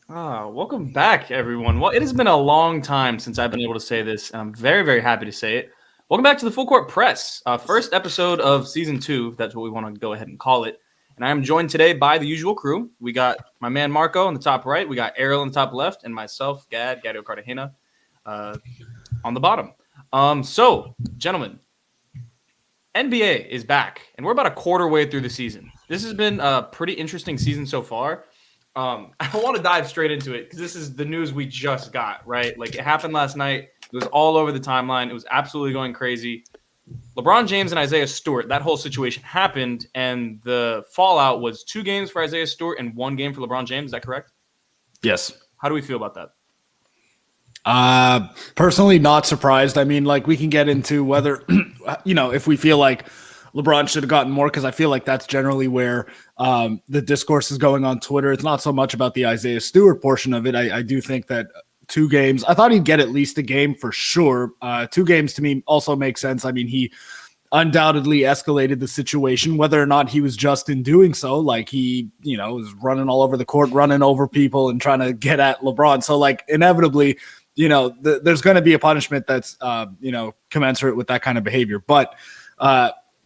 Welcome back, everyone. Well, it has been a long time since I've been able to say this, and I'm very, very happy to say it. Welcome back to the Full Court Press, first episode of season 2. If that's what we want to go ahead and call it. And I am joined today by the usual crew. We got my man Marco on the top right, we got Ariel on the top left, and myself, Gad Cartagena, on the bottom. So, gentlemen, NBA is back, and we're about a quarter way through the season. This has been a pretty interesting season so far. I want to dive straight into it because this is the news we just got, right? Like, it happened last night. It was all over the timeline. It was absolutely going crazy. LeBron James and Isaiah Stewart, that whole situation happened, and the fallout was 2 games for Isaiah Stewart and 1 game for LeBron James. Is that correct? Yes. How do we feel about that? Personally, not surprised. I mean, like, we can get into whether, if we feel like LeBron should have gotten more, because I feel like that's generally where the discourse is going on Twitter. It's not so much about the Isaiah Stewart portion of it. I do think that 2 games, I thought he'd get at least a game for sure. 2 games to me also makes sense. I mean, he undoubtedly escalated the situation, whether or not he was just in doing so. Like, he, was running all over the court, running over people and trying to get at LeBron. So, like, inevitably, there's going to be a punishment that's, commensurate with that kind of behavior. But,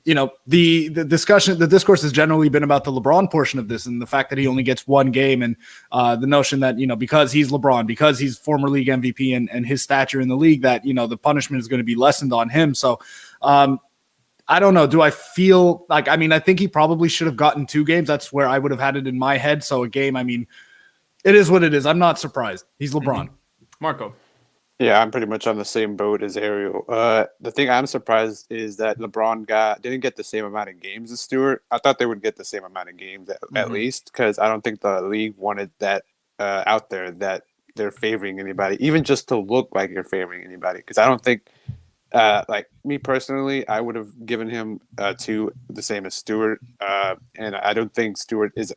the discourse has generally been about the LeBron portion of this and the fact that he only gets 1 game, and the notion that, because he's LeBron, because he's former league MVP and his stature in the league, that, the punishment is going to be lessened on him. So, I don't know. Do I feel like, I think he probably should have gotten 2 games. That's where I would have had it in my head. So a game, it is what it is. I'm not surprised. He's LeBron. Mm-hmm. Marco. Yeah, I'm pretty much on the same boat as Ariel. The thing I'm surprised is that LeBron didn't get the same amount of games as Stewart. I thought they would get the same amount of games at least, because I don't think the league wanted that out there, that they're favoring anybody, even just to look like you're favoring anybody. Because I don't think, like me personally, I would have given him 2, the same as Stewart, and I don't think Stewart is.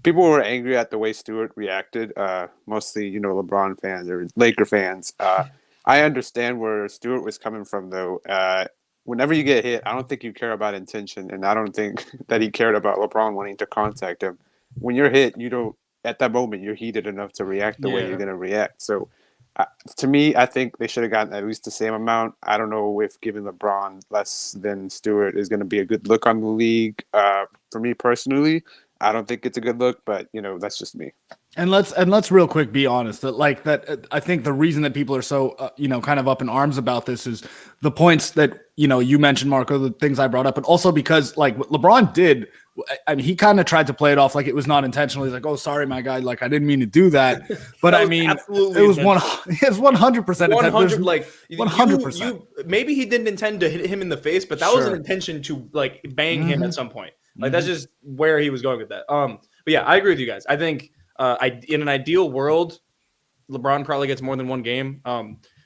People were angry at the way Stewart reacted, mostly, LeBron fans or Laker fans. I understand where Stewart was coming from, though. Whenever you get hit, I don't think you care about intention, and I don't think that he cared about LeBron wanting to contact him. When you're hit, you don't. At that moment, you're heated enough to react the way you're going to react. So, to me, I think they should have gotten at least the same amount. I don't know if giving LeBron less than Stewart is going to be a good look on the league. For me personally, I don't think it's a good look, but that's just me. And let's real quick be honest that I think the reason that people are so kind of up in arms about this is the points that you mentioned, Marco, the things I brought up, but also because, like, what LeBron did, I mean, he kind of tried to play it off like it was not intentional. He's like, "Oh, sorry, my guy, like, I didn't mean to do that." But that I mean, it was 100%. 100, like 100%. Maybe he didn't intend to hit him in the face, but that was an intention to, like, bang him at some point. Like, that's just where he was going with that. But yeah, I agree with you guys. I think in an ideal world, LeBron probably gets more than 1 game.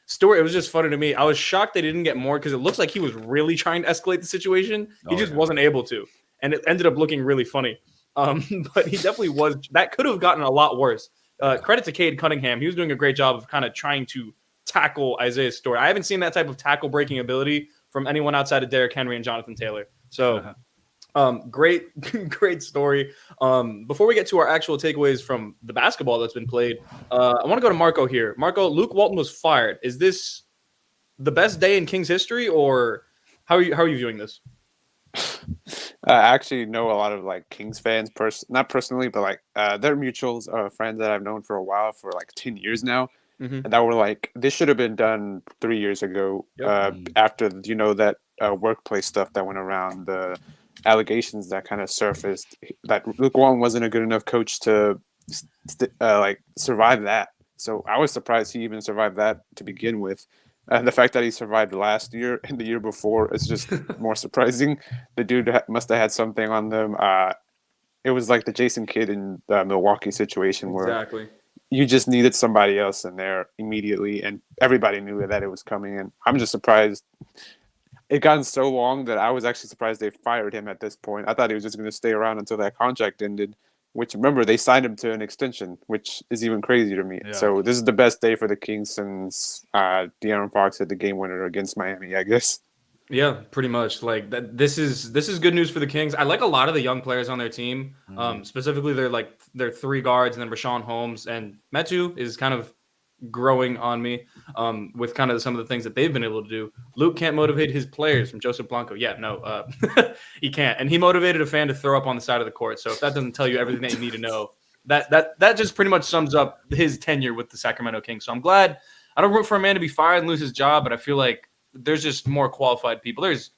Stewart, it was just funny to me. I was shocked they didn't get more because it looks like he was really trying to escalate the situation. He just wasn't able to, and it ended up looking really funny. But he definitely was. That could have gotten a lot worse. Credit to Cade Cunningham. He was doing a great job of kind of trying to tackle Isaiah Stewart. I haven't seen that type of tackle breaking ability from anyone outside of Derrick Henry and Jonathan Taylor. So. Great story. Before we get to our actual takeaways from the basketball that's been played, I want to go to Marco here. Marco, Luke Walton was fired. Is this the best day in Kings history, or how are you viewing this? I actually know a lot of, like, Kings fans, not personally, but like they're mutuals, friends that I've known for a while, for like 10 years now, and that were like, this should have been done 3 years ago. After that workplace stuff that went around, the allegations that kind of surfaced, that Luke Walton wasn't a good enough coach to like survive that. So I was surprised he even survived that to begin with. And the fact that he survived last year and the year before is just more surprising. The dude must have had something on them. It was like the Jason Kidd in the Milwaukee situation, where you just needed somebody else in there immediately, and everybody knew that it was coming. And I'm just surprised it gotten so long that I was actually surprised they fired him at this point. I thought he was just going to stay around until that contract ended, which, remember, they signed him to an extension, which is even crazier to me. Yeah. So this is the best day for the Kings since De'Aaron Fox hit the game winner against Miami, I guess. Yeah, pretty much. Like that. This is good news for the Kings. I like a lot of the young players on their team. Specifically, their three guards, and then Rashawn Holmes and Metu is kind of growing on me with kind of some of the things that they've been able to do. Luke can't motivate his players from Joseph Blanco. Yeah, no, he can't. And he motivated a fan to throw up on the side of the court. So if that doesn't tell you everything that you need to know, that just pretty much sums up his tenure with the Sacramento Kings. So I'm glad. I don't root for a man to be fired and lose his job, but I feel like there's just more qualified people. This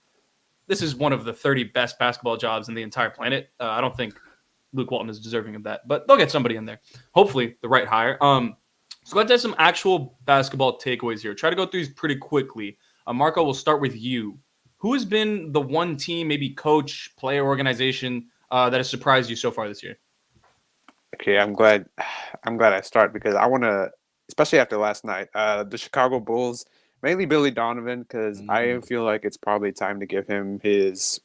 is one of the 30 best basketball jobs in the entire planet. I don't think Luke Walton is deserving of that, but they'll get somebody in there. Hopefully the right hire. So let's have some actual basketball takeaways here. Try to go through these pretty quickly. Marco, we'll start with you. Who has been the one team, maybe coach, player, organization that has surprised you so far this year? Okay, I'm glad I start because I want to, especially after last night, the Chicago Bulls, mainly Billy Donovan, because I feel like it's probably time to give him his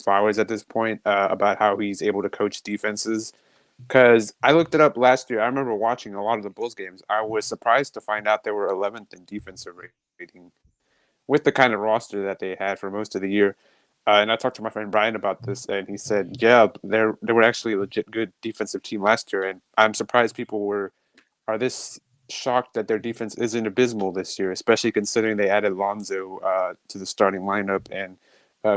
flowers at this point about how he's able to coach defenses. Because I looked it up last year. I remember watching a lot of the Bulls games. I was surprised to find out they were 11th in defensive rating with the kind of roster that they had for most of the year. And I talked to my friend Brian about this, and he said, "Yeah, they were actually a legit good defensive team last year." And I'm surprised people are this shocked that their defense isn't abysmal this year, especially considering they added Lonzo to the starting lineup and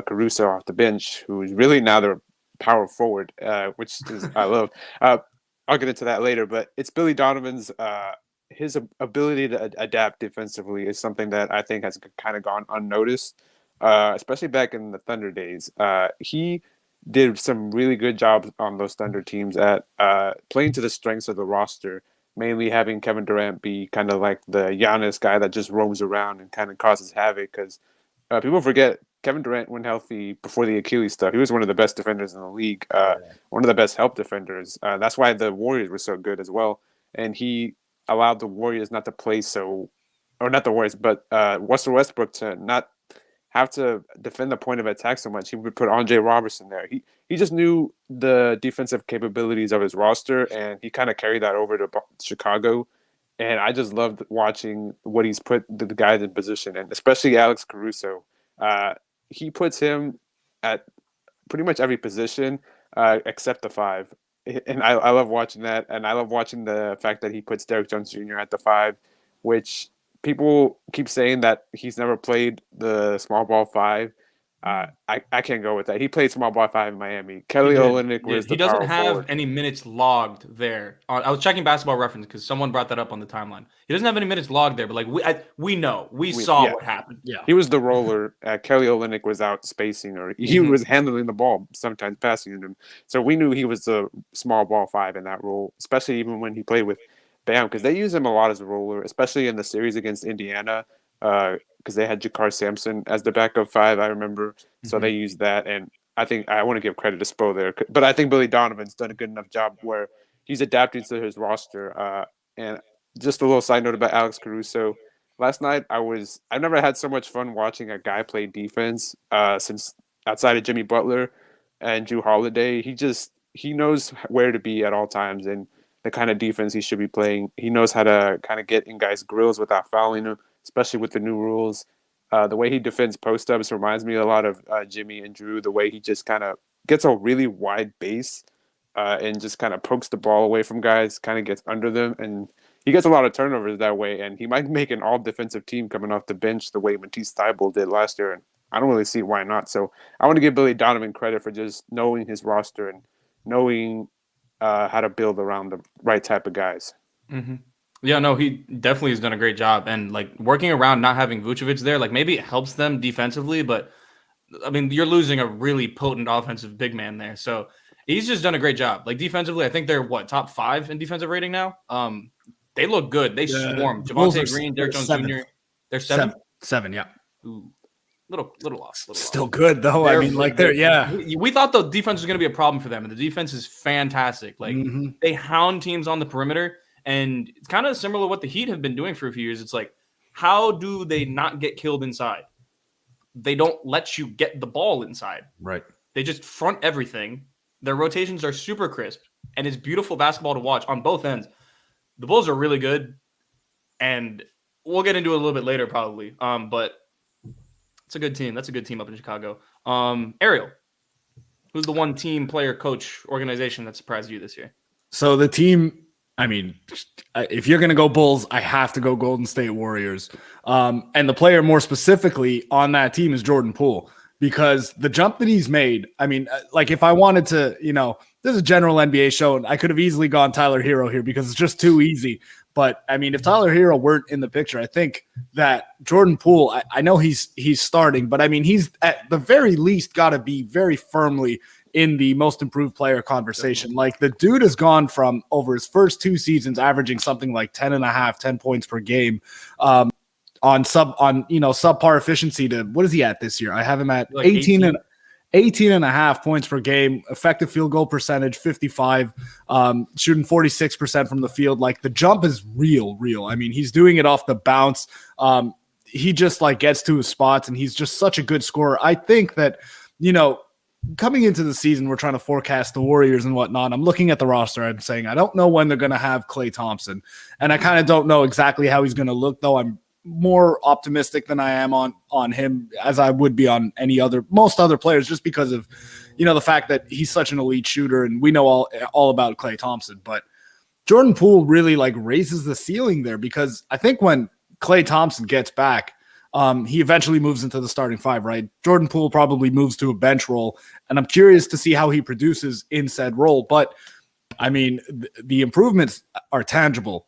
Caruso off the bench, who's really now their power forward, which is I love. I'll get into that later, but it's Billy Donovan's his ability to adapt defensively is something that I think has kind of gone unnoticed, especially back in the Thunder days. He did some really good jobs on those Thunder teams at playing to the strengths of the roster, mainly having Kevin Durant be kind of like the Giannis guy that just roams around and kind of causes havoc. Because people forget Kevin Durant, when healthy before the Achilles stuff, he was one of the best defenders in the league, one of the best help defenders. That's why the Warriors were so good as well. And he allowed the Warriors not to play so, or not the Warriors, but Russell Westbrook to not have to defend the point of attack so much. He would put Andre Robertson there. He just knew the defensive capabilities of his roster, and he kind of carried that over to Chicago. And I just loved watching what he's put the guys in position, and especially Alex Caruso. He puts him at pretty much every position except the five. And I love watching that. And I love watching the fact that he puts Derrick Jones Jr. at the five, which people keep saying that he's never played the small ball five. I can't go with that. He played small ball five in Miami. Kelly Olynyk was the He doesn't power have forward. any minutes logged there. I was checking Basketball Reference because someone brought that up on the timeline. He doesn't have any minutes logged there, but like we saw what happened. Yeah, he was the roller. Kelly Olynyk was out spacing, or he was handling the ball, sometimes passing him. So we knew he was the small ball five in that role, especially even when he played with Bam, because they use him a lot as a roller, especially in the series against Indiana. Because they had Jakar Sampson as the backup five, I remember. So they used that, and I think I want to give credit to Spo there, but I think Billy Donovan's done a good enough job where he's adapting to his roster. And just a little side note about Alex Caruso. Last night, I've never had so much fun watching a guy play defense since outside of Jimmy Butler and Drew Holiday. He knows where to be at all times and the kind of defense he should be playing. He knows how to kind of get in guys' grills without fouling them, especially with the new rules. The way he defends post-ups reminds me a lot of Jimmy and Drew, the way he just kind of gets a really wide base and just kind of pokes the ball away from guys, kind of gets under them. And he gets a lot of turnovers that way. And he might make an all-defensive team coming off the bench the way Matisse Thybulle did last year. And I don't really see why not. So I want to give Billy Donovan credit for just knowing his roster and knowing how to build around the right type of guys. Mm-hmm. Yeah, no, he definitely has done a great job. And like working around not having Vucevic there, like maybe it helps them defensively, but I mean, you're losing a really potent offensive big man there. So he's just done a great job. Like defensively, I think they're top 5 in defensive rating now. They look good. They swarm. Javonte Green, Derrick Jones Jr. They're 7? 7, yeah. Ooh, little off. Still good though. I mean, like we thought the defense was going to be a problem for them, and the defense is fantastic. Like they hound teams on the perimeter. And it's kind of similar to what the Heat have been doing for a few years. It's like, how do they not get killed inside? They don't let you get the ball inside. Right. They just front everything. Their rotations are super crisp, and it's beautiful basketball to watch on both ends. The Bulls are really good, and we'll get into it a little bit later probably. But It's a good team. That's a good team up in Chicago. Ariel, who's the one team, player, coach, organization that surprised you this year? So the team, I mean, if you're going to go Bulls, I have to go Golden State Warriors. And the player more specifically on that team is Jordan Poole, because the jump that he's made, I mean, like if I wanted to, this is a general NBA show, and I could have easily gone Tyler Hero here because it's just too easy. But I mean, if Tyler Hero weren't in the picture, I think that Jordan Poole, I know he's starting, but I mean, he's at the very least got to be very firmly in the most improved player conversation. Like the dude has gone from over his first 2 seasons averaging something like 10 points per game on subpar efficiency to what is he at this year? I have him at like 18 and a half points per game, effective field goal percentage 55, shooting 46% from the field. Like the jump is real. I mean, he's doing it off the bounce. He just like gets to his spots, and he's just such a good scorer. I think that, coming into the season, we're trying to forecast the Warriors and whatnot. I'm looking at the roster. I'm saying I don't know when they're going to have Klay Thompson, and I kind of don't know exactly how he's going to look, though. I'm more optimistic than I am on him, as I would be on most other players, just because of the fact that he's such an elite shooter, and we know all about Klay Thompson. But Jordan Poole really like raises the ceiling there, because I think when Klay Thompson gets back, he eventually moves into the starting 5, right? Jordan Poole probably moves to a bench role, and I'm curious to see how he produces in said role. But I mean, the improvements are tangible.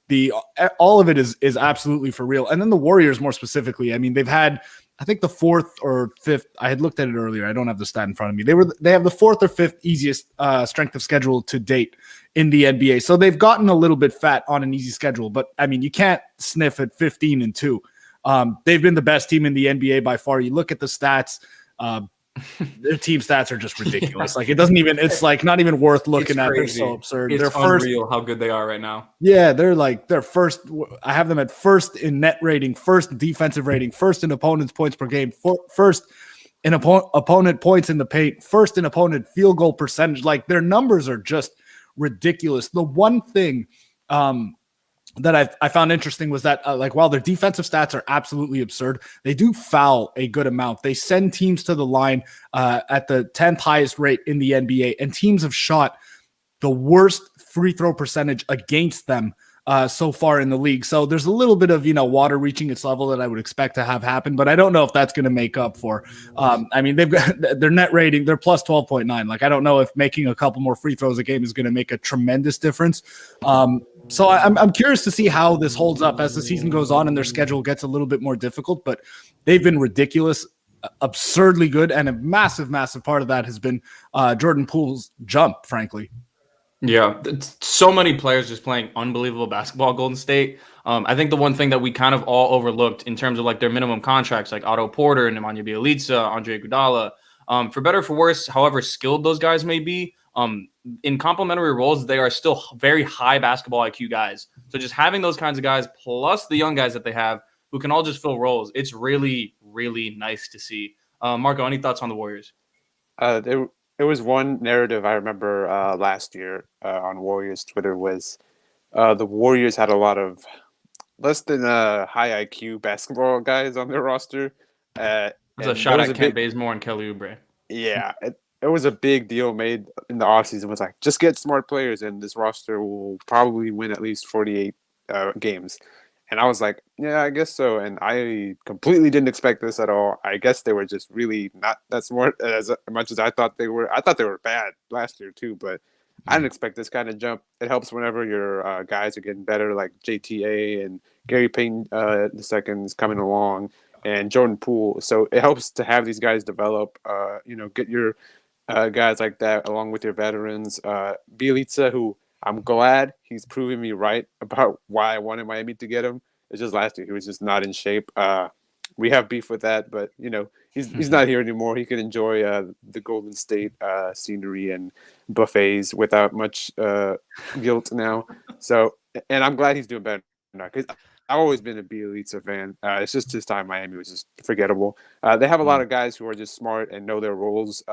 All of it is absolutely for real. And then the Warriors more specifically, I mean, they've had, I think, the 4th or 5th. I had looked at it earlier. I don't have the stat in front of me. They have the 4th or 5th easiest strength of schedule to date in the NBA. So they've gotten a little bit fat on an easy schedule. But I mean, you can't sniff at 15-2. They've been the best team in the NBA by far. You look at the stats. Their team stats are just ridiculous. Like it's like not even worth looking at. They're so absurd. It's unreal how good they are right now. Yeah, they're first. I have them at first in net rating, first defensive rating, first in opponent's points per game, first in opponent points in the paint, first in opponent field goal percentage. Like their numbers are just ridiculous. The one thing that I found interesting was that while their defensive stats are absolutely absurd, they do foul a good amount. They send teams to the line at the 10th highest rate in the NBA, and teams have shot the worst free throw percentage against them so far in the league. So there's a little bit of water reaching its level that I would expect to have happen, but I don't know if that's going to make up for. I mean, they've got their net rating, they're plus 12.9. Like I don't know if making a couple more free throws a game is going to make a tremendous difference. So I'm curious to see how this holds up as the season goes on and their schedule gets a little bit more difficult, but they've been ridiculous, absurdly good. And a massive, massive part of that has been Jordan Poole's jump, frankly. Yeah, so many players just playing unbelievable basketball at Golden State. I think the one thing that we kind of all overlooked in terms of like their minimum contracts, like Otto Porter and Nemanja Bjelica, Andre Iguodala, for better or for worse, however skilled those guys may be, in complementary roles, they are still very high basketball IQ guys. So just having those kinds of guys plus the young guys that they have who can all just fill roles, it's really, really nice to see. Marco, any thoughts on the Warriors? There was one narrative I remember last year on Warriors Twitter was the Warriors had a lot of less than high IQ basketball guys on their roster. It was a shot at Kent Bazemore and Kelly Oubre. Yeah, it was a big deal made in the offseason. It was like, just get smart players, and this roster will probably win at least 48 games. And I was like, yeah, I guess so. And I completely didn't expect this at all. I guess they were just really not that smart as much as I thought they were. I thought they were bad last year too, but I didn't expect this kind of jump. It helps whenever your guys are getting better, like JTA and Gary Payton the second is coming along, and Jordan Poole. So it helps to have these guys develop. Get your guys like that along with your veterans. Bjelica, who I'm glad he's proving me right about why I wanted Miami to get him. It's just last year he was just not in shape. We have beef with that, but he's not here anymore. He can enjoy the Golden State scenery and buffets without much guilt now. So, and I'm glad he's doing better now because I've always been a Bjelica fan. It's just his time in Miami was just forgettable. They have a lot of guys who are just smart and know their roles.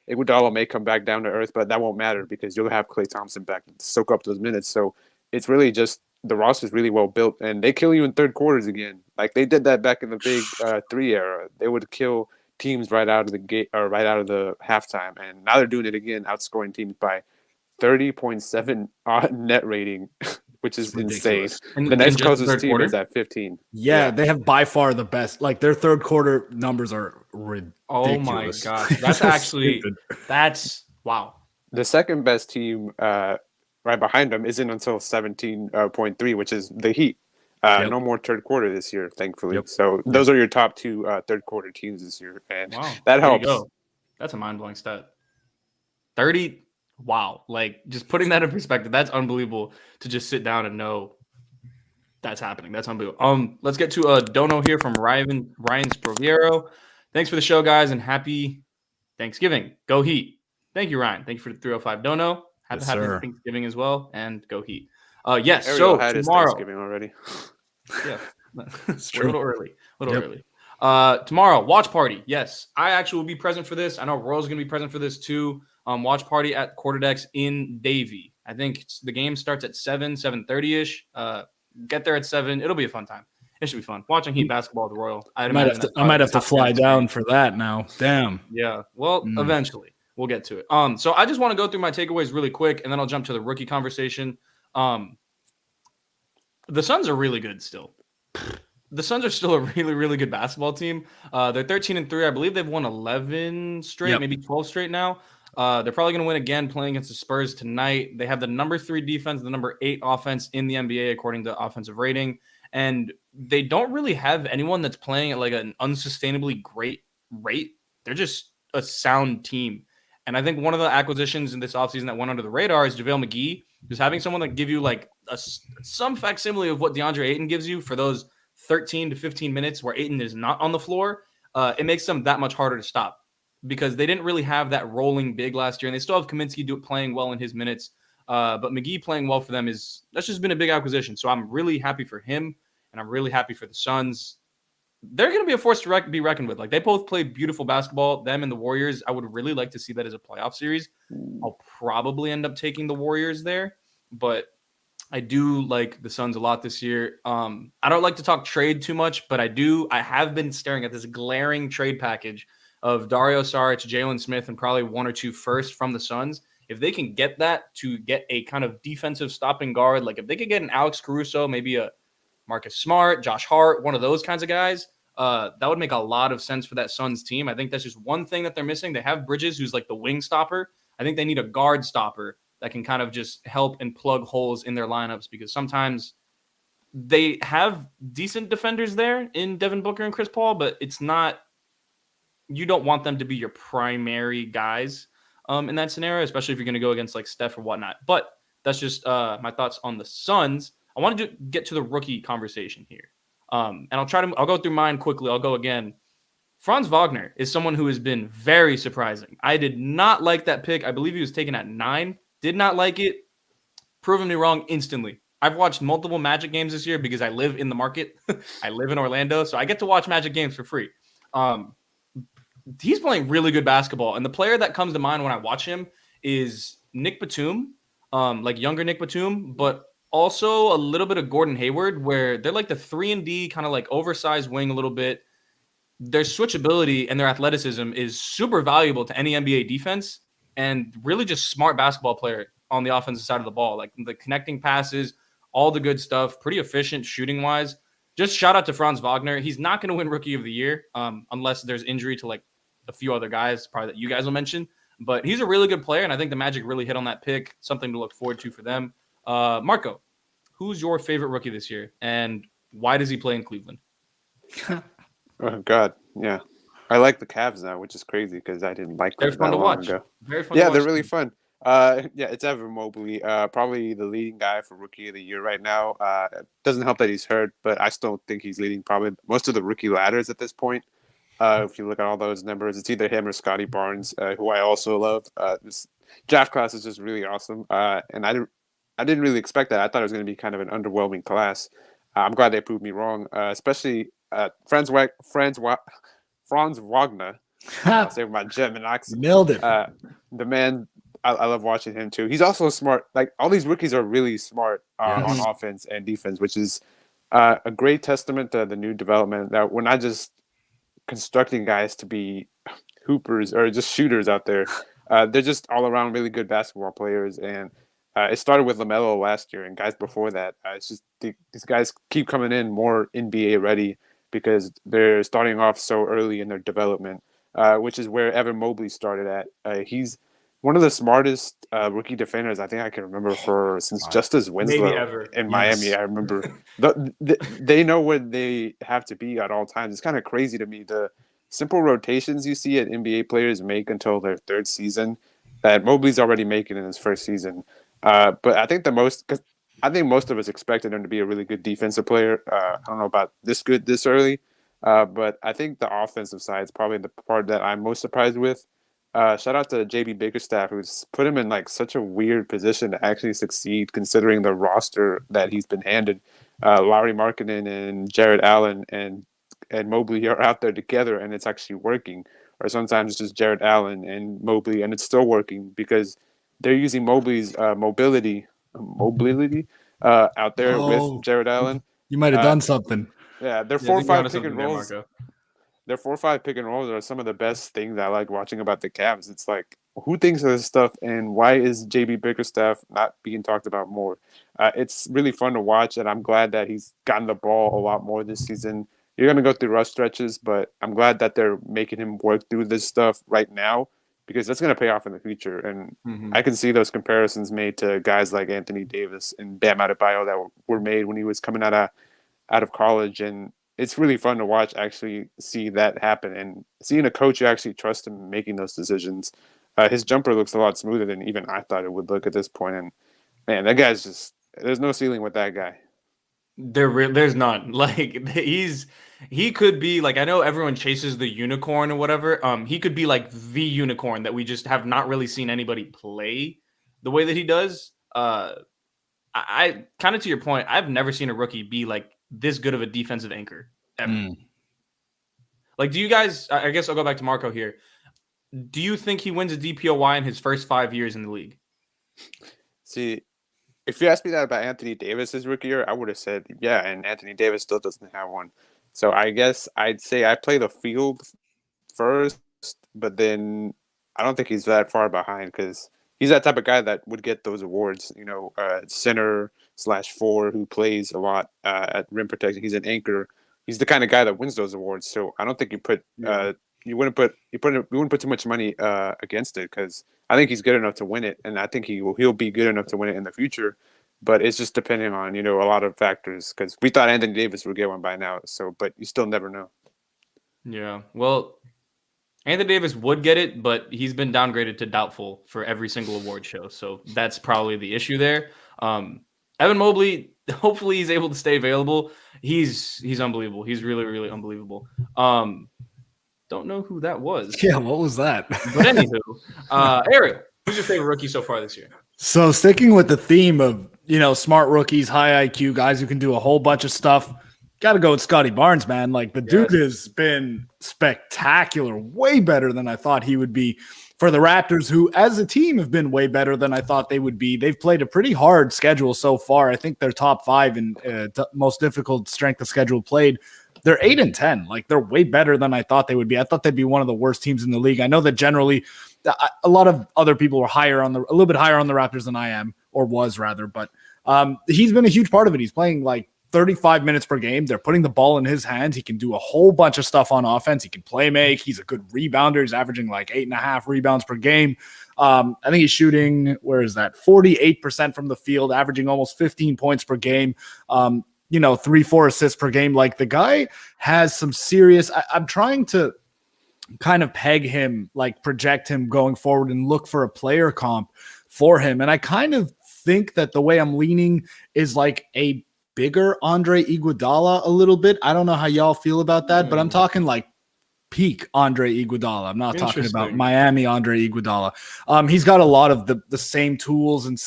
Iguodala may come back down to earth, but that won't matter because you'll have Klay Thompson back to soak up those minutes. So it's really just the roster is really well built, and they kill you in third quarters again. Like they did that back in the big 3 era. They would kill teams right out of the gate or right out of the halftime, and now they're doing it again, outscoring teams by 30.7 net rating, which is insane. The next just closest third team quarter? is at 15. Yeah, they have by far the best. Like their third quarter numbers are ridiculous. Oh my gosh, that's actually that's wow. The second best team, right behind them, isn't until 17.3, which is the Heat. No more third quarter this year, thankfully. So those are your top two third quarter teams this year, and that helps. That's a mind blowing stat. 30. Wow, like just putting that in perspective, that's unbelievable to just sit down and know that's happening. That's unbelievable. Let's get to a dono here from Ryan Sproviero. Thanks for the show, guys, and happy Thanksgiving. Go Heat. Thank you, Ryan. Thank you for the 305 dono. Happy Thanksgiving as well, and go Heat. Yes, Ariel so had his tomorrow. Thanksgiving already. Yeah, it's a little early. Tomorrow, watch party. Yes, I actually will be present for this. I know Royal's going to be present for this too. Watch party at Quarterdecks in Davie. I think the game starts at 7:30ish. Get there at 7. It'll be a fun time. It should be fun watching Heat basketball at the Royal. I might have to fly down for that now. Damn. Yeah. Well, eventually we'll get to it. So I just want to go through my takeaways really quick, and then I'll jump to the rookie conversation. The Suns are really good still. The Suns are still a really, really good basketball team. They're 13-3. I believe they've won 11 straight, maybe 12 straight now. They're probably going to win again playing against the Spurs tonight. They have the number 3 defense, the number 8 offense in the NBA according to offensive rating. And they don't really have anyone that's playing at like an unsustainably great rate. They're just a sound team. And I think one of the acquisitions in this offseason that went under the radar is JaVale McGee, just having someone that give you like some facsimile of what DeAndre Ayton gives you for those 13 to 15 minutes where Ayton is not on the floor. It makes them that much harder to stop because they didn't really have that rolling big last year. And they still have Kaminsky playing well in his minutes. But McGee playing well for them that's just been a big acquisition. So I'm really happy for him, and I'm really happy for the Suns. They're going to be a force to be reckoned with. Like, they both play beautiful basketball, them and the Warriors. I would really like to see that as a playoff series. I'll probably end up taking the Warriors there, but I do like the Suns a lot this year. I don't like to talk trade too much, but I have been staring at this glaring trade package of Dario Saric, Jalen Smith, and probably 1 or 2 firsts from the Suns. If they can get that to get a kind of defensive stopping guard, like if they could get an Alex Caruso, maybe a Marcus Smart, Josh Hart, one of those kinds of guys, that would make a lot of sense for that Suns team. I think that's just one thing that they're missing. They have Bridges, who's like the wing stopper. I think they need a guard stopper that can kind of just help and plug holes in their lineups because sometimes they have decent defenders there in Devin Booker and Chris Paul, but you don't want them to be your primary guys in that scenario, especially if you're going to go against like Steph or whatnot. But that's just my thoughts on the Suns. I wanted to get to the rookie conversation here. And I'll go through mine quickly. I'll go again. Franz Wagner is someone who has been very surprising. I did not like that pick. I believe he was taken at 9. Did not like it. Proven me wrong instantly. I've watched multiple Magic games this year because I live in the market. I live in Orlando, so I get to watch Magic games for free. He's playing really good basketball, and the player that comes to mind when I watch him is Nick Batum, like younger Nick Batum, but also a little bit of Gordon Hayward, where they're like the 3-and-D kind of like oversized wing a little bit. Their switchability and their athleticism is super valuable to any NBA defense, and really just smart basketball player on the offensive side of the ball, like the connecting passes, all the good stuff, pretty efficient shooting wise. Just shout out to Franz Wagner. He's not going to win Rookie of the Year unless there's injury to like a few other guys, probably that you guys will mention. But he's a really good player, and I think the Magic really hit on that pick. Something to look forward to for them. Marco, who's your favorite rookie this year, and why does he play in Cleveland? Oh God, yeah. I like the Cavs now, which is crazy because I didn't like them They're fun that to long watch. ago. Very fun. To watch. They're really fun. Yeah, it's Evan Mobley, probably the leading guy for Rookie of the Year right now. It doesn't help that he's hurt, but I still think he's leading probably most of the rookie ladders at this point. If you look at all those numbers, it's either him or Scotty Barnes, who I also love. This draft class is just really awesome, and I didn't really expect that. I thought it was going to be kind of an underwhelming class. I'm glad they proved me wrong, especially Franz Wagner. I'll say with my German accent. Nailed it. The man, I love watching him too. He's also smart. Like all these rookies are really smart on offense and defense, which is a great testament to the new development that we're not just constructing guys to be hoopers or just shooters out there. They're just all around really good basketball players, and it started with LaMelo last year and guys before that. It's just these guys keep coming in more NBA ready because they're starting off so early in their development, which is where Evan Mobley started at. He's one of the smartest rookie defenders I think I can remember since Justice Winslow in Miami. I remember they know where they have to be at all times. It's kind of crazy to me, the simple rotations you see at NBA players make until their third season that Mobley's already making in his first season. But I think because I think most of us expected him to be a really good defensive player. I don't know about this good this early, but I think the offensive side is probably the part that I'm most surprised with. Shout out to JB Bickerstaff, who's put him in like such a weird position to actually succeed, considering the roster that he's been handed. Lauri Markkanen and Jared Allen and Mobley are out there together, and it's actually working. Or sometimes it's just Jared Allen and Mobley, and it's still working because they're using Mobley's mobility out there with Jared Allen. You might have done something. Yeah, they're 4-5 pick and rolls. Their 4-5 pick and rolls are some of the best things I like watching about the Cavs. It's like, who thinks of this stuff, and why is JB Bickerstaff not being talked about more? It's really fun to watch, and I'm glad that he's gotten the ball a lot more this season. You're going to go through rough stretches, but I'm glad that they're making him work through this stuff right now because that's going to pay off in the future. And I can see those comparisons made to guys like Anthony Davis and Bam Adebayo that were made when he was coming out of college. And it's really fun to watch, actually see that happen and seeing a coach you actually trust him making those decisions. His jumper looks a lot smoother than even I thought it would look at this point. And man, that guy's just, there's no ceiling with that guy. There's none. Like he could be like, I know everyone chases the unicorn or whatever. He could be like the unicorn that we just have not really seen anybody play the way that he does. I kind of to your point, I've never seen a rookie be like this good of a defensive anchor ever. Like, do you guys? I guess I'll go back to Marco here. Do you think he wins a DPOY in his first 5 years in the league? See, if you asked me that about Anthony Davis's rookie year, I would have said yeah, and Anthony Davis still doesn't have one. So I guess I'd say I play the field first, but then I don't think he's that far behind because he's that type of guy that would get those awards. You know, center/4 who plays a lot at rim protection. He's an anchor. He's the kind of guy that wins those awards. So I don't think you wouldn't put too much money against it because I think he's good enough to win it, and I think he'll be good enough to win it in the future. But it's just depending on a lot of factors because we thought Anthony Davis would get one by now. So, but you still never know. Yeah, well, Anthony Davis would get it, but he's been downgraded to doubtful for every single award show. So that's probably the issue there. Evan Mobley, hopefully he's able to stay available. He's unbelievable. He's really, really unbelievable. Don't know who that was. Yeah, what was that? But anywho, Ariel, who's your favorite rookie so far this year? So sticking with the theme of, smart rookies, high IQ guys who can do a whole bunch of stuff, got to go with Scotty Barnes, man. Like the dude has been spectacular, way better than I thought he would be for the Raptors, who as a team have been way better than I thought they would be. They've played a pretty hard schedule so far. I think they're top 5 in most difficult strength of schedule played. They're 8-10. Like they're way better than I thought they would be. I thought they'd be one of the worst teams in the league. I know that generally a lot of other people were a little bit higher on the Raptors than I am, or was rather, but he's been a huge part of it. He's playing like 35 minutes per game. They're putting the ball in his hands. He can do a whole bunch of stuff on offense. He can play make. He's a good rebounder. He's averaging like 8.5 rebounds per game. I think he's shooting, 48% from the field, averaging almost 15 points per game. 3-4 assists per game. Like the guy has some serious, I'm trying to kind of peg him, like project him going forward and look for a player comp for him. And I kind of think that the way I'm leaning is like a bigger Andre Iguodala a little bit. I don't know how y'all feel about that, but I'm talking like peak Andre Iguodala. I'm not talking about Miami Andre Iguodala. He's got a lot of the same tools and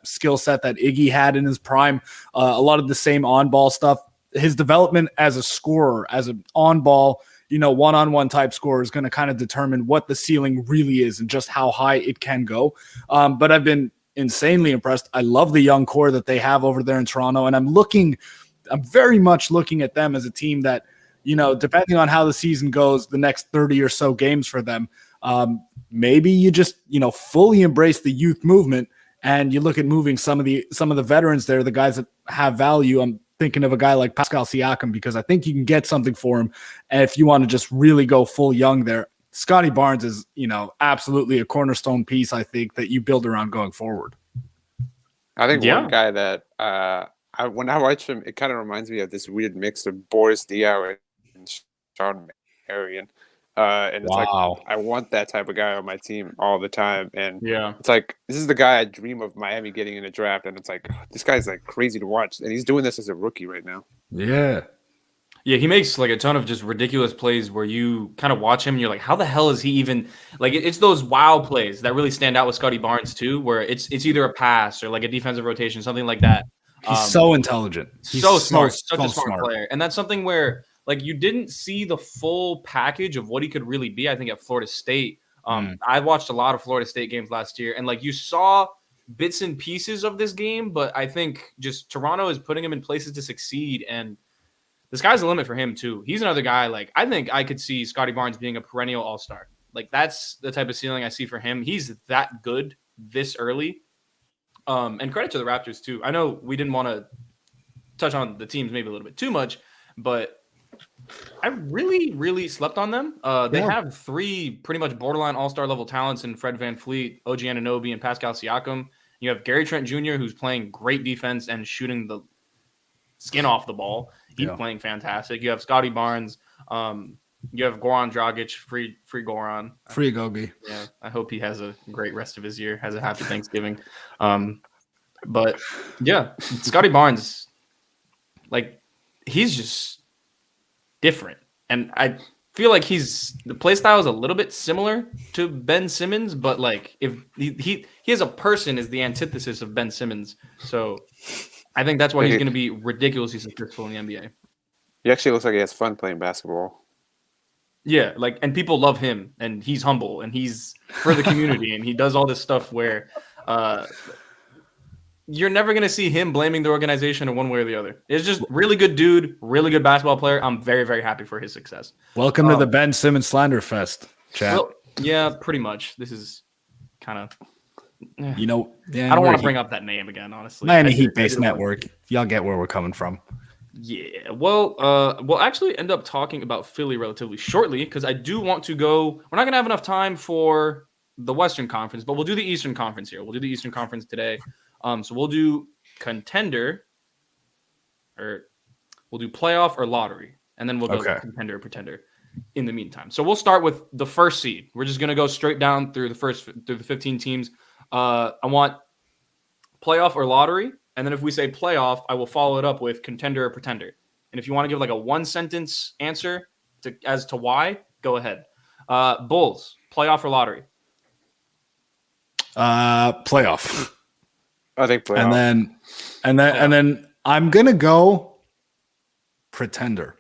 skill set that Iggy had in his prime. A lot of the same on-ball stuff. His development as a scorer, as an on-ball, one-on-one type scorer is going to kind of determine what the ceiling really is and just how high it can go. But I've been insanely impressed. I love the young core that they have over there in Toronto, and I'm very much looking at them as a team that, depending on how the season goes, the next 30 or so games for them, Maybe you just, fully embrace the youth movement and you look at moving some of the veterans there, the guys that have value. I'm thinking of a guy like Pascal Siakam because I think you can get something for him. And if you want to just really go full young there, Scotty Barnes is, absolutely a cornerstone piece, I think, that you build around going forward. I think one guy that when I watch him, it kind of reminds me of this weird mix of Boris Diaw and Sean Marion. And it's like, I want that type of guy on my team all the time. And it's like, this is the guy I dream of Miami getting in a draft. And it's like, this guy's like crazy to watch. And he's doing this as a rookie right now. Yeah. Yeah, he makes like a ton of just ridiculous plays where you kind of watch him and you're like, how the hell is he even like? It's those wow plays that really stand out with Scotty Barnes too, where it's either a pass or like a defensive rotation, something like that. He's so intelligent. He's so smart, such a smart player, and that's something where like you didn't see the full package of what he could really be. I think at Florida State, I watched a lot of Florida State games last year, and like you saw bits and pieces of this game, but I think just Toronto is putting him in places to succeed and. The sky's the limit for him, too. He's another guy, like, I think I could see Scotty Barnes being a perennial all-star. Like, that's the type of ceiling I see for him. He's that good this early. And credit to the Raptors, too. I know we didn't want to touch on the teams maybe a little bit too much, but I really, really slept on them. They have 3 pretty much borderline all-star level talents in Fred VanVleet, OG Anunoby, and Pascal Siakam. You have Gary Trent Jr., who's playing great defense and shooting the skin off the ball. He's playing fantastic. You have Scotty Barnes. You have Goran Dragic, free Goran. Free Gogi. Yeah, I hope he has a great rest of his year, has a happy Thanksgiving. But, yeah, Scotty Barnes, like, he's just different. And I feel like the play style is a little bit similar to Ben Simmons, but, like, if he as a person is the antithesis of Ben Simmons. So I think that's why he's going to be ridiculously successful in the NBA. He actually looks like he has fun playing basketball. Yeah, like, and people love him, and he's humble, and he's for the community, and he does all this stuff where you're never going to see him blaming the organization in one way or the other. It's just really good dude, really good basketball player. I'm very, very happy for his success. Welcome to the Ben Simmons Slander Fest, chat. Well, yeah, pretty much. This is kind of... I don't want to bring up that name again, honestly. Miami Heat-based network. Y'all get where we're coming from. Yeah. Well, we'll actually end up talking about Philly relatively shortly because I do want to go. We're not going to have enough time for the Western Conference, but we'll do the Eastern Conference here. We'll do the Eastern Conference today. So we'll do contender, or we'll do playoff or lottery, and then we'll go contender or pretender in the meantime. So we'll start with the first seed. We're just going to go straight down through the 15 teams. I want playoff or lottery, and then if we say playoff, I will follow it up with contender or pretender. And if you want to give like a 1-sentence answer as to why, go ahead. Bulls, playoff or lottery? Playoff. I think playoff. And then I'm gonna go pretender.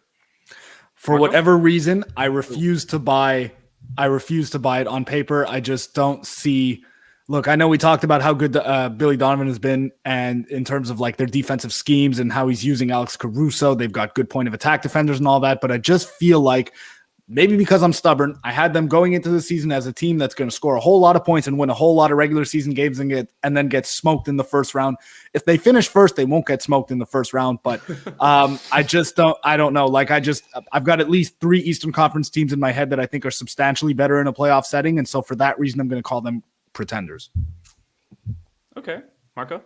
For whatever reason, I refuse to buy it on paper. I just don't see. Look, I know we talked about how good Billy Donovan has been, and in terms of like their defensive schemes and how he's using Alex Caruso, they've got good point of attack defenders and all that. But I just feel like maybe because I'm stubborn, I had them going into the season as a team that's going to score a whole lot of points and win a whole lot of regular season games and then get smoked in the first round. If they finish first, they won't get smoked in the first round. But I don't know. Like I've got at least 3 Eastern Conference teams in my head that I think are substantially better in a playoff setting. And so for that reason, I'm going to call them pretenders. Okay. Marco?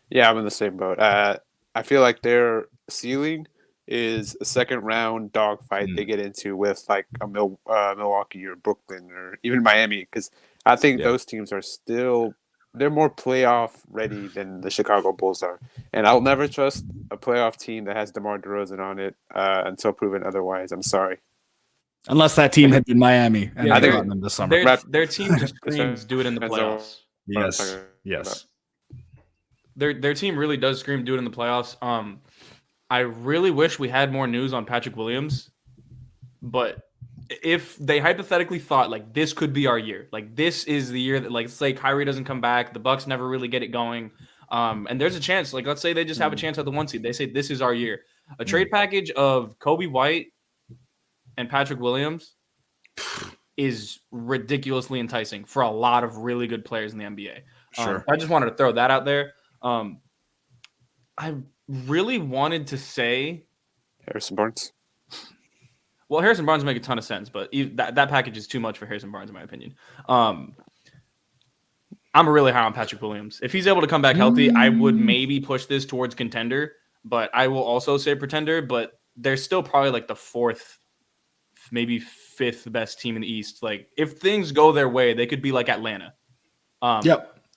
Yeah, I'm in the same boat. I feel like their ceiling is a second round dogfight they get into with like a Milwaukee or Brooklyn or even Miami, because I think those teams are they're more playoff ready than the Chicago Bulls are. And I'll never trust a playoff team that has DeMar DeRozan on it until proven otherwise. I'm sorry. Unless that team had been Miami and I they think got them this summer. Their team just screams do it in the playoffs. Yes. Their team really does scream do it in the playoffs. I really wish we had more news on Patrick Williams, but if they hypothetically thought like this could be our year, like this is the year that like say Kyrie doesn't come back, the Bucks never really get it going, and there's a chance, like let's say they just have a chance at the 1 seed, they say this is our year, trade package of Kobe White and Patrick Williams, is ridiculously enticing for a lot of really good players in the NBA. Sure. I just wanted to throw that out there. I really wanted to say Harrison Barnes. Well, Harrison Barnes make a ton of sense, but that package is too much for Harrison Barnes, in my opinion. I'm really high on Patrick Williams. If he's able to come back healthy, I would maybe push this towards contender, but I will also say pretender, but they're still probably like the fourth, maybe fifth best team in the East. Like, if things go their way, they could be like Atlanta.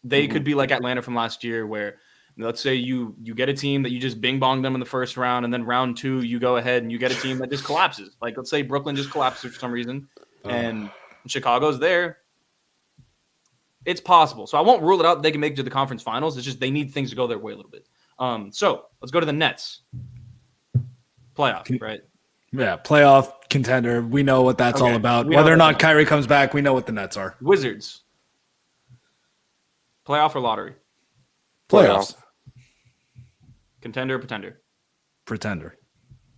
They could be like Atlanta from last year, where let's say you get a team that you just bing bong them in the first round, and then round 2 you go ahead and you get a team that just collapses. Like, let's say Brooklyn just collapses for some reason, and Chicago's there. It's possible. So I won't rule it out. They can make it to the conference finals. It's just they need things to go their way a little bit. So let's go to the Nets. Playoff, right? Yeah, playoff contender. We know what that's all about. Whether or not Kyrie comes back, we know what the Nets are. Wizards. Playoff or lottery? Playoffs. Contender or pretender? Pretender.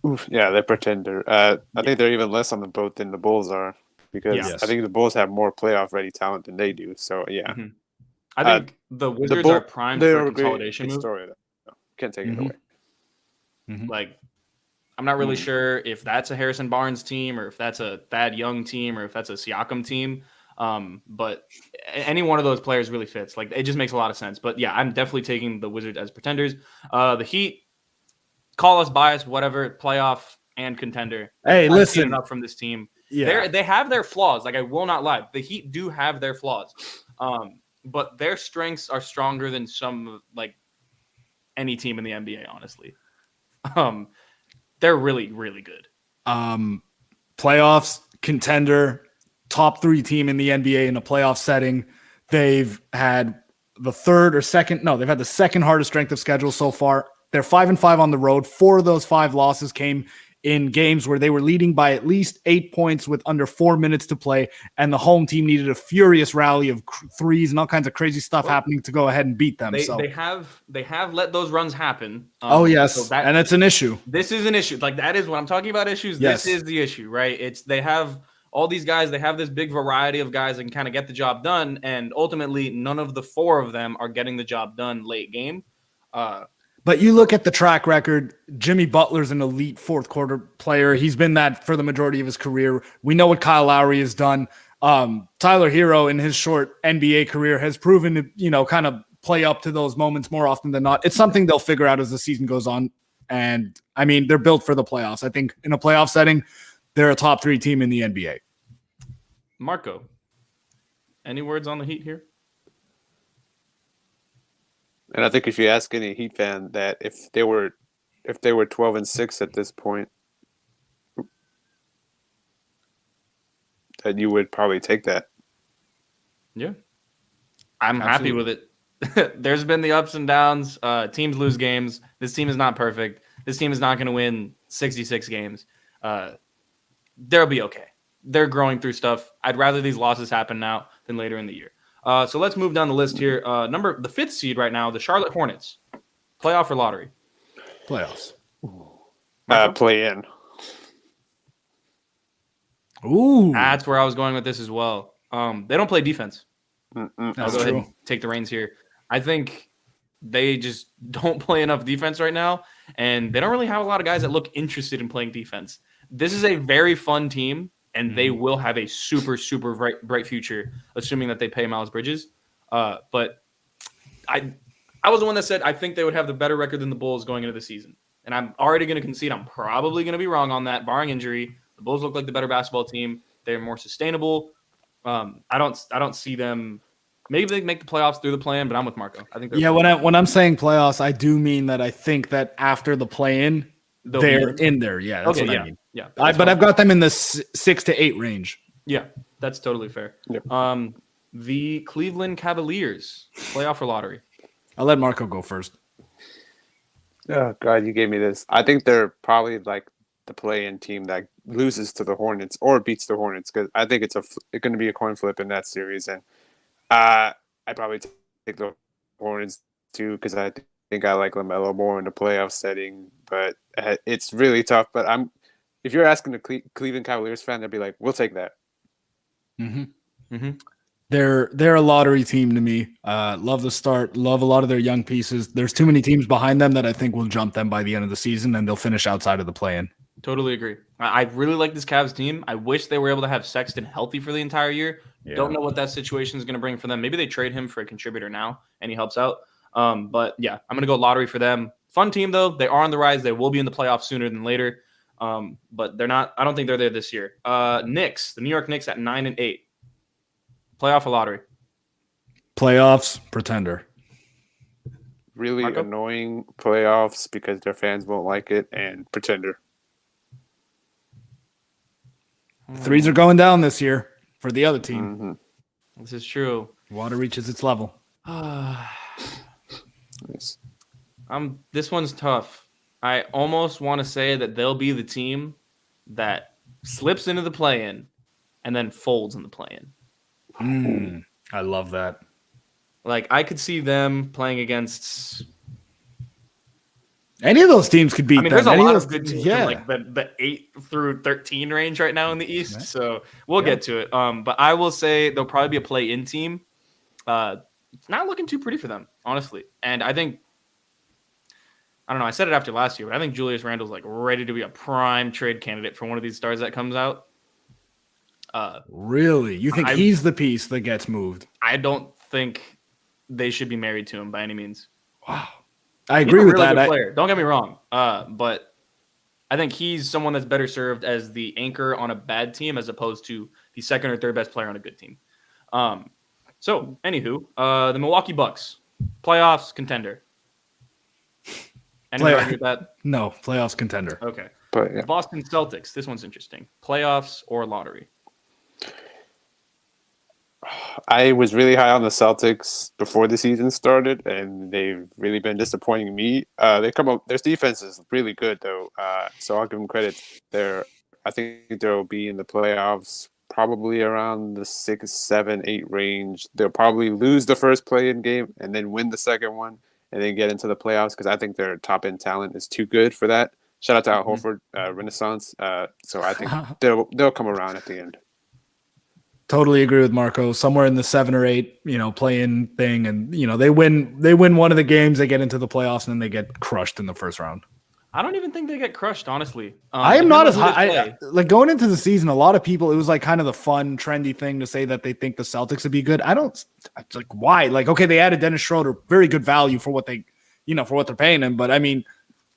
Oof, yeah, they're pretender. I think they're even less on the boat than the Bulls are, because I think the Bulls have more playoff-ready talent than they do. So, yeah. Mm-hmm. I think the Wizards are primed for a consolidation move. Story, though. Can't take it away. Mm-hmm. Like, I'm not really sure if that's a Harrison Barnes team or if that's a Thad Young team or if that's a Siakam team. But any one of those players really fits. Like, it just makes a lot of sense. But yeah, I'm definitely taking the Wizards as pretenders. The Heat, call us biased, whatever, playoff and contender. Hey, listen, enough from this team. Yeah, they have their flaws. Like, I will not lie, the Heat do have their flaws. But their strengths are stronger than some, like, any team in the NBA, honestly. They're really, really good. Playoffs, contender, top 3 team in the NBA in a playoff setting. They've had the second hardest strength of schedule so far. They're 5-5 on the road. 4 of those 5 losses came in games where they were leading by at least 8 points with under 4 minutes to play, and the home team needed a furious rally of threes and all kinds of crazy stuff happening to go ahead and beat them. They have let those runs happen. Yes, and it's an issue. This is an issue. Like, that is what I'm talking about. Issues. Yes. This is the issue, right? They have all these guys. They have this big variety of guys that can kind of get the job done, and ultimately, none of the 4 of them are getting the job done late game. But you look at the track record, Jimmy Butler's an elite fourth quarter player. He's been that for the majority of his career. We know what Kyle Lowry has done. Tyler Hero in his short NBA career has proven to, kind of play up to those moments more often than not. It's something they'll figure out as the season goes on. And I mean, they're built for the playoffs. I think in a playoff setting, they're a top 3 team in the NBA. Marco, any words on the Heat here? And I think if you ask any Heat fan that if they were 12-6 at this point, that you would probably take that. Yeah, I'm happy with it. There's been the ups and downs. Teams lose games. This team is not perfect. This team is not going to win 66 games. They'll be okay. They're growing through stuff. I'd rather these losses happen now than later in the year. So let's move down the list here. The 5th seed right now, the Charlotte Hornets. Playoff or lottery? Playoffs. Play in. Ooh. That's where I was going with this as well. They don't play defense. That's I'll go true. ahead and take the reins here. I think they just don't play enough defense right now, and they don't really have a lot of guys that look interested in playing defense. This is a very fun team, and they will have a super, super bright future, assuming that they pay Miles Bridges. But I was the one that said I think they would have the better record than the Bulls going into the season. And I'm already going to concede I'm probably going to be wrong on that, barring injury. The Bulls look like the better basketball team. They're more sustainable. I don't see them. Maybe they make the playoffs through the play-in, but I'm with Marco. I think when I'm saying playoffs, I do mean that I think that after the play-in, they're in there. Yeah, that's what I mean. Yeah, but I've got them in the 6 to 8 range. Yeah, that's totally fair. Yep. The Cleveland Cavaliers, playoff or lottery? I'll let Marco go first. Oh, God, you gave me this. I think they're probably like the play-in team that loses to the Hornets or beats the Hornets, because I think it's going to be a coin flip in that series. And I probably take the Hornets too, because I think I like LaMelo more in the playoff setting. But it's really tough. But if you're asking a Cleveland Cavaliers fan, they'd be like, we'll take that. Mm-hmm. Mm-hmm. They're a lottery team to me. Love the start. Love a lot of their young pieces. There's too many teams behind them that I think will jump them by the end of the season, and they'll finish outside of the play-in. Totally agree. I really like this Cavs team. I wish they were able to have Sexton healthy for the entire year. Yeah. Don't know what that situation is going to bring for them. Maybe they trade him for a contributor now, and he helps out. But yeah, I'm going to go lottery for them. Fun team though. They are on the rise. They will be in the playoffs sooner than later. But they're not. I don't think they're there this year. Knicks, the New York Knicks at 9-8. Playoff or lottery? Playoffs, pretender. Really Marco? annoying playoffs because their fans won't like it, and pretender. Threes are going down this year for the other team. Mm-hmm. This is true. Water reaches its level. Nice. This one's tough. I almost want to say that they'll be the team that slips into the play-in and then folds in the play-in. I love that. Like, I could see them playing against. Any of those teams could beat them. There's a Any lot of of good teams, yeah. like the 8 through 13 range right now in the East. Right. So we'll get to it. But I will say they'll probably be a play-in team. It's not looking too pretty for them, honestly. And I think, I don't know, I said it after last year, but I think Julius Randle's like ready to be a prime trade candidate for one of these stars that comes out. Really? You think he's the piece that gets moved? I don't think they should be married to him by any means. Wow. I agree with that. Player. Don't get me wrong. But I think he's someone that's better served as the anchor on a bad team as opposed to the second or third best player on a good team. So, anywho, the Milwaukee Bucks, playoffs contender. Anyone agree with that? No, playoffs contender. Okay. But yeah. Boston Celtics. This one's interesting. Playoffs or lottery? I was really high on the Celtics before the season started, and they've really been disappointing me. They come up. Their defense is really good, though, so I'll give them credit. I think they'll be in the playoffs probably around the 6, 7, 8 range. They'll probably lose the first play-in game and then win the second one, and then get into the playoffs because I think their top-end talent is too good for that. Shout out to Al Horford, Renaissance. So I think they'll come around at the end. Totally agree with Marco. Somewhere in the 7 or 8, play-in thing, and they win one of the games, they get into the playoffs, and then they get crushed in the first round. I don't even think they get crushed, honestly. I am not as high. Like going into the season, a lot of people, it was like kind of the fun, trendy thing to say that they think the Celtics would be good. It's like, why? Like, okay, they added Dennis Schroeder, very good value for what they, for what they're paying him. But I mean,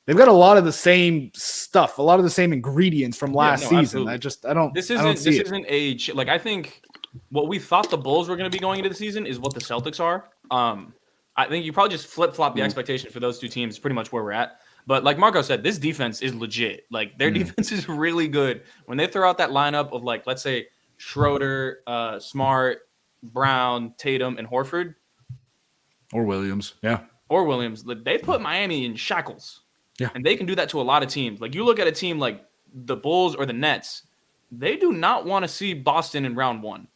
they've got a lot of the same stuff, a lot of the same ingredients from last season. Absolutely. This isn't age. Like, I think what we thought the Bulls were going to be going into the season is what the Celtics are. I think you probably just flip-flop the expectation for those two teams, pretty much where we're at. But like Marco said, this defense is legit. Like, their defense is really good. When they throw out that lineup of, like, let's say Schroeder, Smart, Brown, Tatum, and Horford. Or Williams, yeah. Or Williams. They put Miami in shackles. Yeah. And they can do that to a lot of teams. Like, you look at a team like the Bulls or the Nets, they do not want to see Boston in round 1.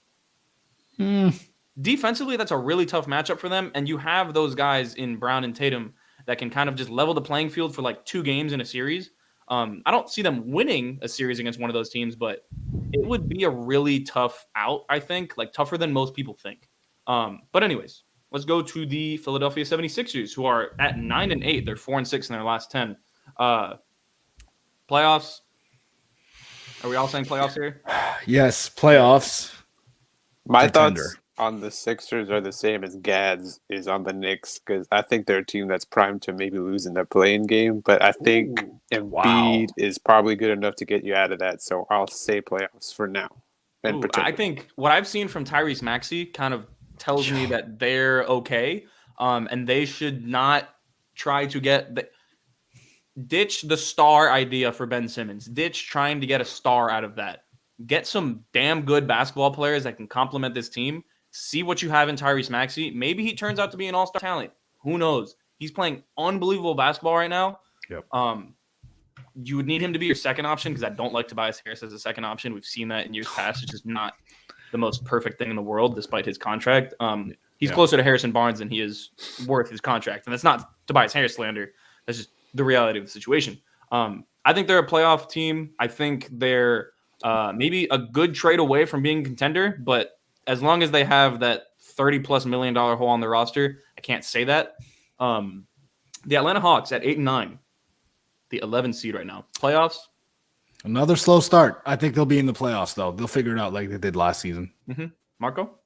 Defensively, that's a really tough matchup for them. And you have those guys in Brown and Tatum that can kind of just level the playing field for like 2 games in a series. I don't see them winning a series against one of those teams, but it would be a really tough out, I think, like tougher than most people think. But anyways, let's go to the Philadelphia 76ers, who are at 9-8. They're 4-6 in their last 10. Playoffs. Are we all saying playoffs here? Yes, playoffs. My Contender. thoughts on the Sixers are the same as Gad's is on the Knicks because I think they're a team that's primed to maybe lose in the play-in game, but I think Embiid is probably good enough to get you out of that. So I'll say playoffs for now. And I think what I've seen from Tyrese Maxey kind of tells me that they're okay, and they should not try to ditch the star idea for Ben Simmons. Ditch trying to get a star out of that. Get some damn good basketball players that can complement this team. See what you have in Tyrese Maxey. Maybe he turns out to be an all-star talent. Who knows? He's playing unbelievable basketball right now. Yep. You would need him to be your second option because I don't like Tobias Harris as a second option. We've seen that in years past. It's just not the most perfect thing in the world, despite his contract. He's closer to Harrison Barnes than he is worth his contract. And that's not Tobias Harris slander. That's just the reality of the situation. I think they're a playoff team. I think they're maybe a good trade away from being a contender, but as long as they have that $30+ million hole on their roster, I can't say that. The Atlanta Hawks at 8-9, the 11th seed right now. Playoffs. Another slow start. I think they'll be in the playoffs, though. They'll figure it out like they did last season. Marco?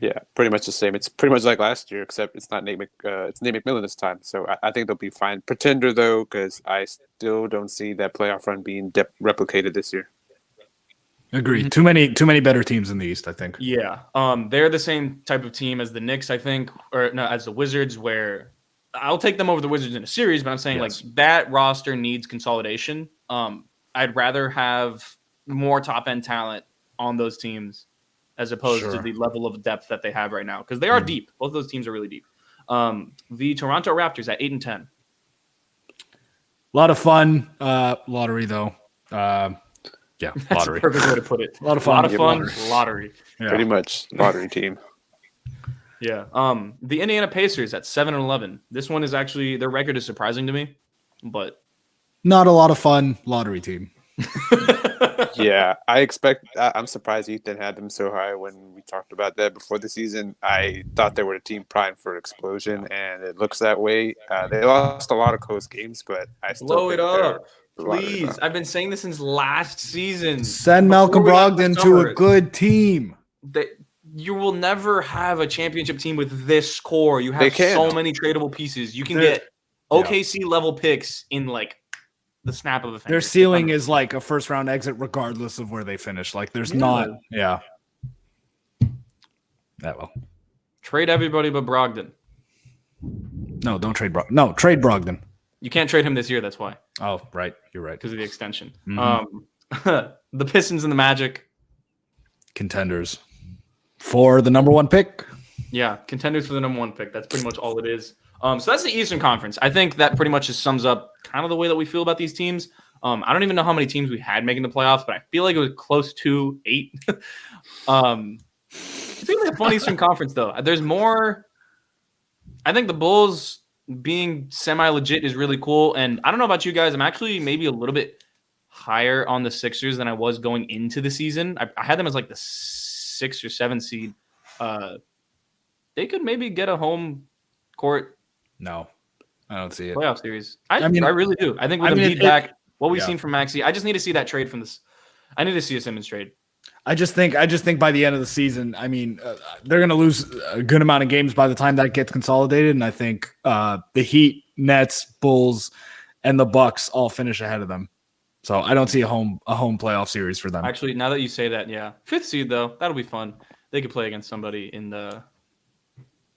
Yeah, pretty much the same. It's pretty much like last year, except it's not Nate McMillan this time. So I think they'll be fine. Pretender, though, because I still don't see that playoff run being replicated this year. Agreed. Too many better teams in the East, I think. Yeah. They're the same type of team as the Knicks, I think, or no, as the Wizards, where I'll take them over the Wizards in a series, but I'm saying like that roster needs consolidation. I'd rather have more top-end talent on those teams as opposed to the level of depth that they have right now, because they are deep. Both of those teams are really deep. The Toronto Raptors at 8-10. A lot of fun. Lottery, though. Yeah, lottery. Perfect way to put it. A lot of fun. Lottery. Yeah. Pretty much lottery team. Yeah. The Indiana Pacers at 7-11. This one is actually, their record is surprising to me, but not a lot of fun. Lottery team. Yeah, I'm surprised Ethan had them so high when we talked about that before the season. I thought they were a team primed for explosion, and it looks that way. They lost a lot of close games, but I still blow think it up. they're Please. I've been saying this since last season. Send Malcolm Brogdon to a good team. You will never have a championship team with this core. You have so many tradable pieces. You can get OKC level picks in like the snap of a finger. Their ceiling is like a first round exit regardless of where they finish. Like there's not. Yeah. That will. Trade everybody but Brogdon. No, don't trade Brogdon. No, trade Brogdon. You can't trade him this year. That's why. Oh, right. You're right. Because of the extension. The Pistons and the Magic. Contenders. For the number one pick. Yeah, contenders for the number one pick. That's pretty much all it is. So that's the Eastern Conference. I think that pretty much just sums up kind of the way that we feel about these teams. I don't even know how many teams we had making the playoffs, but I feel like it was close to 8. It's really a fun Eastern Conference, though. There's more. I think the Bulls being semi-legit is really cool. And I don't know about you guys. I'm actually maybe a little bit higher on the Sixers than I was going into the season. I had them as like the 6 or 7 seed. They could maybe get a home court. No, I don't see it. Playoff series. I really do. I think with Embiid back, what we've seen from Maxey, I just need to see that trade from this. I need to see a Simmons trade. I just think by the end of the season, I mean, they're going to lose a good amount of games by the time that gets consolidated, and I think the Heat, Nets, Bulls, and the Bucks all finish ahead of them. So I don't see a home playoff series for them. Actually, now that you say that, yeah, 5th seed though, that'll be fun. They could play against somebody in that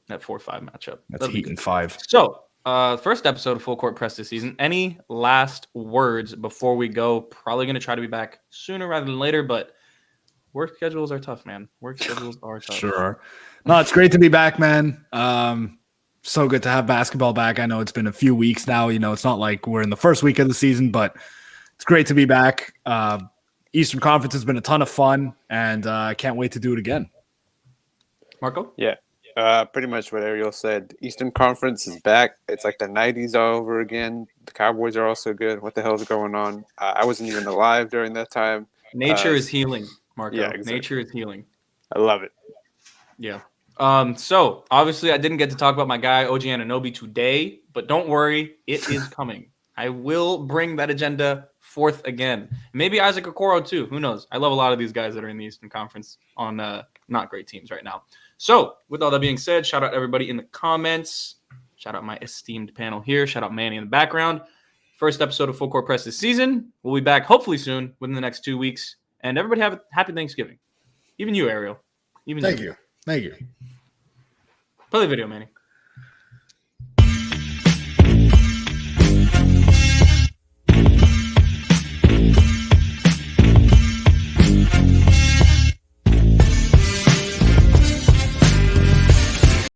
4-5 matchup. That's Heat in 5. So, first episode of Full Court Press this season. Any last words before we go? Probably going to try to be back sooner rather than later, but work schedules are tough, man. Work schedules are tough. Sure. No, it's great to be back, man. So good to have basketball back. I know it's been a few weeks now. You know, it's not like we're in the first week of the season, but it's great to be back. Eastern Conference has been a ton of fun, and I can't wait to do it again. Marco? Yeah. Pretty much what Ariel said. Eastern Conference is back. It's like the 90s all over again. The Cowboys are also good. What the hell is going on? I wasn't even alive during that time. Nature is healing, Marco. Yeah, exactly. Nature is healing. I love it. Yeah. So, obviously, I didn't get to talk about my guy, OG Anunoby, today, but don't worry. It is coming. I will bring that agenda forth again. Maybe Isaac Okoro, too. Who knows? I love a lot of these guys that are in the Eastern Conference on not great teams right now. So, with all that being said, shout out everybody in the comments. Shout out my esteemed panel here. Shout out Manny in the background. First episode of Full Court Press this season. We'll be back hopefully soon, within the next 2 weeks. And everybody have a happy Thanksgiving. Even you, Ariel. Even Thank you. Thank you. Play the video, Manny.